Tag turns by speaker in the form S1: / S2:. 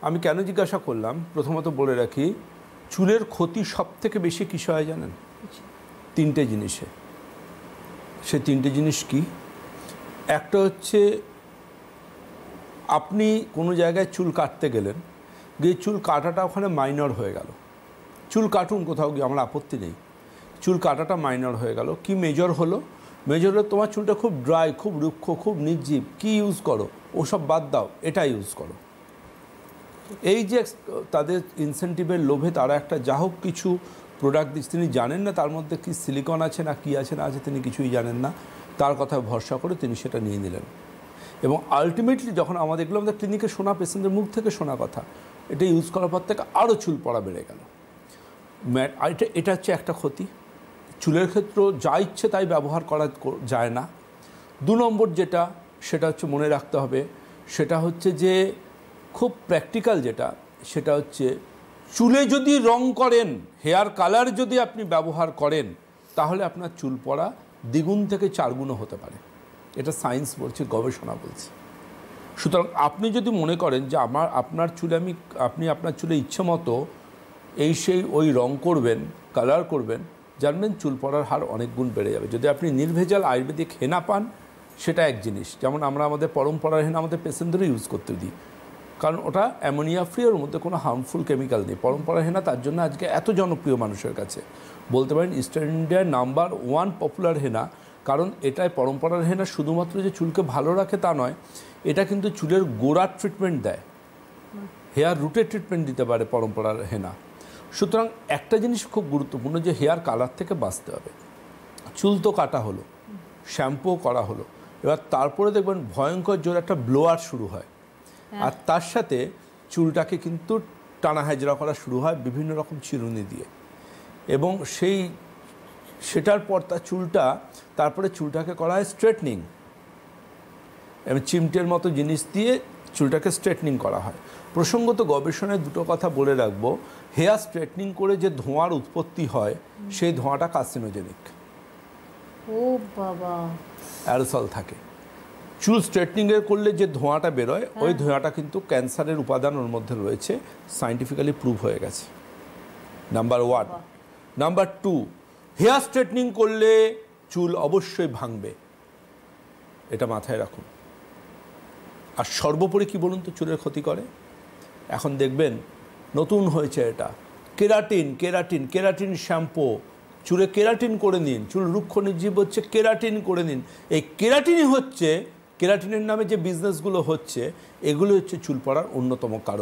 S1: আমি কেন জিজ্ঞাসা করলাম, প্রথমত বলে রাখি, চুলের ক্ষতি সবথেকে বেশি কিসে হয় জানেন? তিনটে জিনিসে। সে তিনটে জিনিস কি? একটা হচ্ছে আপনি কোনো জায়গায় চুল কাটতে গেলেন, গিয়ে চুল কাটাটা ওখানে মাইনর হয়ে গেল। চুল কাটুন কোথাও গিয়ে, আমার আপত্তি নেই, চুল কাটাটা মাইনর হয়ে গেল। কি মেজর হলো? মেজর হলো তোমার চুলটা খুব ড্রাই, খুব রুক্ষ, খুব নির্জীব, কি ইউজ করো? ওসব বাদ দাও, এটা ইউজ করো। এই যে তাদের ইনসেন্টিভের লোভে তারা একটা যা হোক কিছু প্রোডাক্ট দিচ্ছে, তিনি জানেন না তার মধ্যে কি সিলিকন আছে না কি আছে না আছে, তিনি কিছুই জানেন না, তার কথায় ভরসা করে তিনি সেটা নিয়ে নিলেন। এবং আলটিমেটলি যখন আমাদের এগুলো আমাদের ক্লিনিকে শোনা, পেশেন্টের মুখ থেকে শোনা কথা, এটা ইউজ করার পর থেকে আরও চুল পড়া বেড়ে গেল। এটা হচ্ছে একটা ক্ষতি। চুলের ক্ষেত্রেও যা ইচ্ছে তাই ব্যবহার করা যায় না। 2 নম্বর যেটা, সেটা হচ্ছে মনে রাখতে হবে, সেটা হচ্ছে যে খুব প্র্যাকটিক্যাল যেটা, সেটা হচ্ছে চুলে যদি রং করেন, হেয়ার কালার যদি আপনি ব্যবহার করেন, তাহলে আপনার চুল পড়া দ্বিগুণ থেকে 4 গুণও হতে পারে। এটা সায়েন্স বলছে, গবেষণা বলছে। সুতরাং আপনি যদি মনে করেন যে আপনার চুলে আপনি আপনার চুলে ইচ্ছে মতো এই সেই ওই রং করবেন, কালার করবেন, জানবেন চুল পড়ার হার অনেক গুণ বেড়ে যাবে। যদি আপনি নির্ভেজাল আয়ুর্বেদিক হেনা পান, সেটা এক জিনিস। যেমন আমরা আমাদের পরম্পরার হেনা আমাদের পেশেন্টদেরও ইউজ করতে দিই, কারণ ওটা অ্যামোনিয়া ফ্রি, ওর মধ্যে কোনো হার্মফুল কেমিক্যাল নেই। পরম্পরার হেনা তার জন্য আজকে এত জনপ্রিয় মানুষের কাছে, বলতে পারেন ইস্টার্ন ইন্ডিয়ার নাম্বার 1 পপুলার হেনা। কারণ এটায় পরম্পরার হেনা শুধুমাত্র যে চুলকে ভালো রাখে তা নয়, এটা কিন্তু চুলের গোড়ার ট্রিটমেন্ট দেয়, হেয়ার রুটের ট্রিটমেন্ট দিতে পারে পরম্পরার হেনা। সুতরাং একটা জিনিস খুব গুরুত্বপূর্ণ, যে হেয়ার কালার থেকে বাঁচতে হবে। চুল তো কাটা হলো, শ্যাম্পুও করা হলো, এবার তারপরে দেখবেন ভয়ঙ্কর জোর একটা ব্লোয়ার শুরু হয়, আর তার সাথে চুলটাকে কিন্তু টানা হেজরা করা শুরু হয় বিভিন্ন রকম চিরুনি দিয়ে। এবং সেটার পর তারপরে চুলটাকে করা হয় স্ট্রেটনিং, এবং চিমটের মতো জিনিস দিয়ে চুলটাকে স্ট্রেটনিং করা হয়। প্রসঙ্গত গবেষণায় 2টো কথা বলে রাখবো, হেয়ার স্ট্রেটনিং করে যে ধোঁয়ার উৎপত্তি হয়, সেই ধোঁয়াটা কার্সিনোজেনিক।
S2: ও বাবা,
S1: অ্যারোসল থাকে। চুল স্ট্রেটনিংয়ের করলে যে ধোঁয়াটা বেরোয়, ওই ধোঁয়াটা কিন্তু ক্যান্সারের উপাদান ওর মধ্যে রয়েছে, সায়েন্টিফিক্যালি প্রুভ হয়ে গেছে। নাম্বার 1। নাম্বার 2, হেয়ার স্ট্রেটনিং করলে চুল অবশ্যই ভাঙবে, এটা মাথায় রাখুন। আর সর্বোপরি কি বলুন তো চুলের ক্ষতি করে? এখন দেখবেন নতুন হয়েছে এটা, কেরাটিন শ্যাম্পু। চুলে কেরাটিন করে নিন, চুল রুক্ষ নির্জীব হচ্ছে, কেরাটিন করে নিন। এই কেরাটিনের নামে যে বিজনেসগুলো হচ্ছে, এগুলো হচ্ছে চুল পড়ার অন্যতম কারণ।